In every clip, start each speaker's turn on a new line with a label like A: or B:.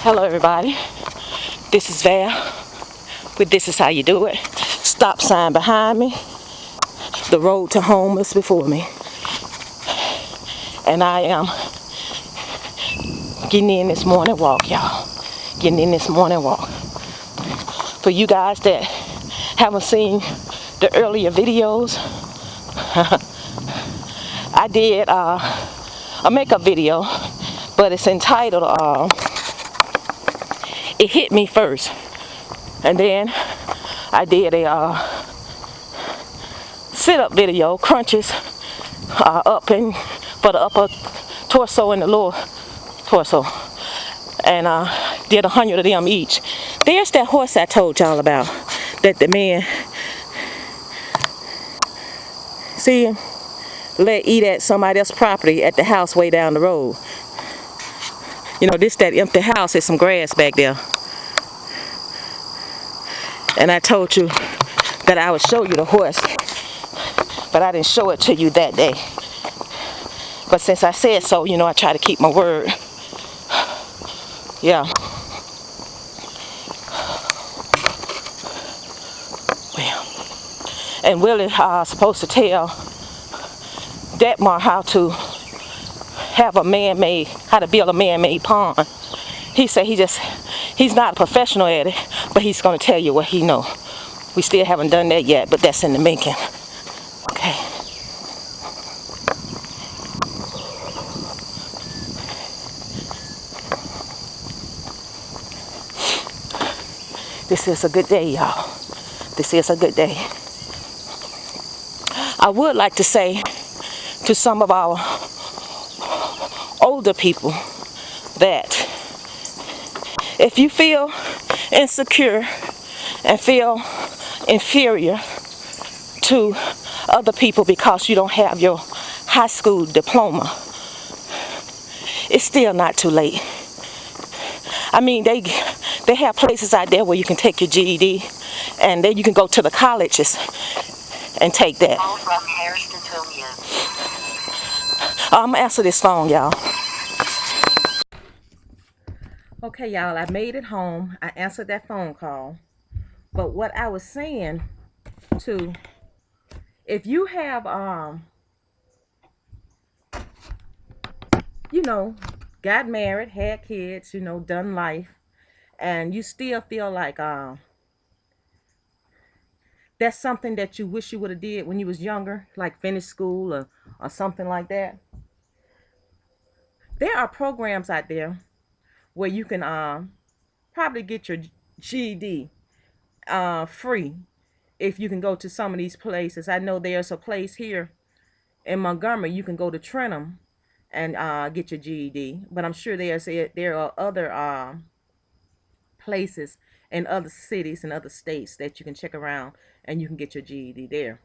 A: Hello everybody, this is Val with This Is How You Do It. Stop sign behind me, the road to home is before me, and I am getting in this morning walk, y'all. Getting in this morning walk. For you guys that haven't seen the earlier videos, I did a makeup video, but it's entitled It Hit Me First. And then I did a sit-up video, crunches up and for the upper torso and the lower torso, and did 100 of them each. There's that horse I told y'all about, that the man, see him, let eat at somebody else's property at the house way down the road. You know, this that empty house, there's some grass back there. And I told you that I would show you the horse, but I didn't show it to you that day. But since I said so, you know, I try to keep my word. Yeah. Well, and Willie supposed to tell Detmar how to have a man-made, how to build a man-made pond. He said he's not a professional at it, but he's going to tell you what he know. We still haven't done that yet, but that's in the making. Okay. This is a good day, y'all. This is a good day. I would like to say to some of our older people that if you feel insecure and feel inferior to other people because you don't have your high school diploma, it's still not too late. I mean, they have places out there where you can take your GED, and then you can go to the colleges and take that. From Hairston, Tonya. I'm gonna answer this phone, y'all. Okay, y'all, I made it home. I answered that phone call. But what I was saying to, if you have you know, got married, had kids, you know, done life, and you still feel like that's something that you wish you would have did when you was younger, like finish school or something like that. There are programs out there where you can probably get your GED free if you can go to some of these places. I know there's a place here in Montgomery you can go to Trenton and get your GED, but I'm sure there are other places in other cities and other states that you can check around and you can get your GED there.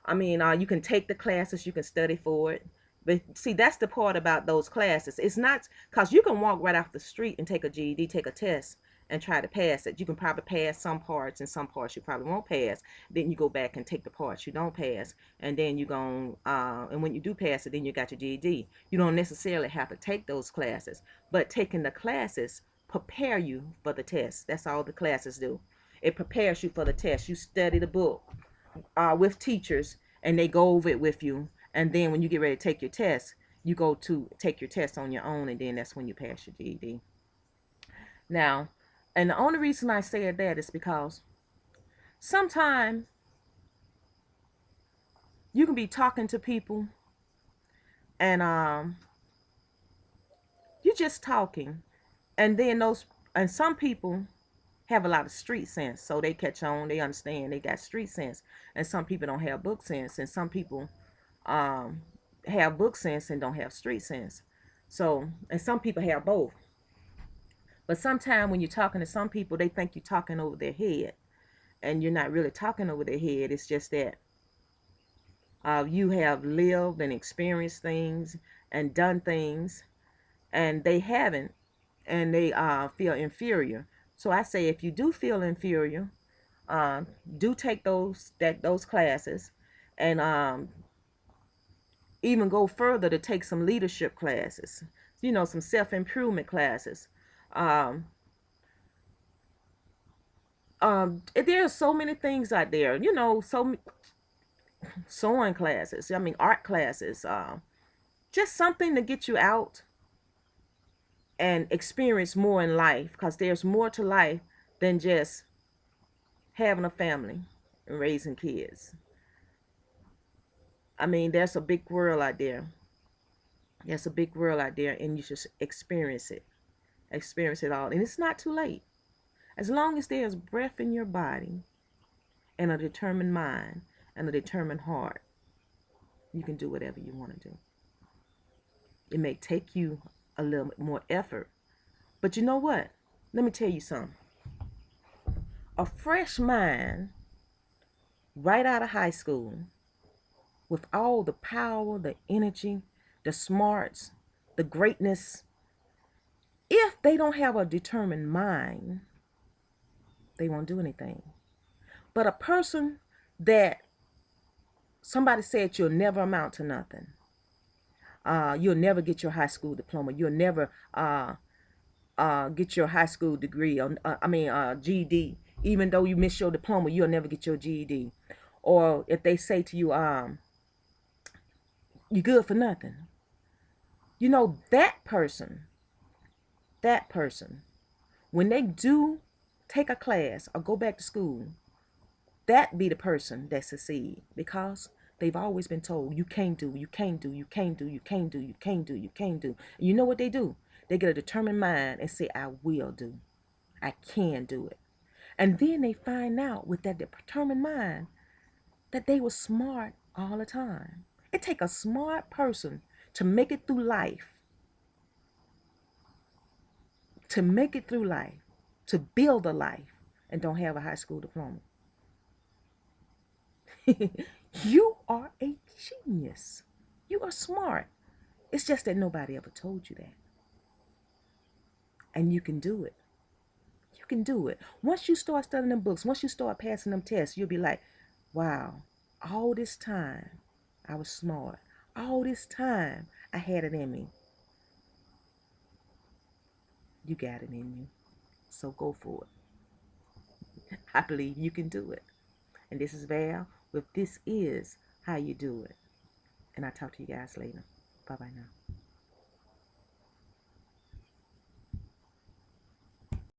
A: I mean, you can take the classes, you can study for it. But see, that's the part about those classes. It's not, because you can walk right off the street and take a GED, take a test, and try to pass it. You can probably pass some parts, and some parts you probably won't pass. Then you go back and take the parts you don't pass, and then you go, and when you do pass it, then you got your GED. You don't necessarily have to take those classes, but taking the classes prepare you for the test. That's all the classes do. It prepares you for the test. You study the book with teachers, and they go over it with you. And then when you get ready to take your test, you go to take your test on your own, and then that's when you pass your GED. Now, and the only reason I said that is because sometimes you can be talking to people, and you're just talking, and then some people have a lot of street sense, so they catch on, they understand, they got street sense, and some people don't have book sense, and some people have book sense and don't have street sense. So, and some people have both. But sometimes when you're talking to some people, they think you're talking over their head, and you're not really talking over their head. It's just that you have lived and experienced things and done things, and they haven't, and they feel inferior. So I say, if you do feel inferior, do take those classes, and even go further to take some leadership classes, you know, some self-improvement classes. There are so many things out there, you know, sewing classes, I mean, art classes, just something to get you out and experience more in life, because there's more to life than just having a family and raising kids. I mean, there's a big world out there. There's a big world out there, and you should experience it. Experience it all. And it's not too late. As long as there's breath in your body and a determined mind and a determined heart, you can do whatever you want to do. It may take you a little bit more effort, but you know what? Let me tell you something. A fresh mind right out of high school with all the power, the energy, the smarts, the greatness, if they don't have a determined mind, they won't do anything. But a person that somebody said you'll never amount to nothing, you'll never get your high school diploma, you'll never get your high school degree, or GED, even though you miss your diploma, you'll never get your GED. Or if they say to you, you're good for nothing. You know, that person, when they do take a class or go back to school, that be the person that succeed, because they've always been told you can't do, you can't do, you can't do, you can't do, you can't do, you can't do. And you know what they do? They get a determined mind and say, I will do. I can do it. And then they find out with that determined mind that they were smart all the time. It takes a smart person to make it through life, to build a life, and don't have a high school diploma. You are a genius. You are smart. It's just that nobody ever told you that. And you can do it. You can do it. Once you start studying them books, once you start passing them tests, you'll be like, wow, all this time I was smart. All this time I had it in me. You got it in you. So go for it. I believe you can do it. And this is Val with This Is How You Do It. And I'll talk to you guys later. Bye-bye now.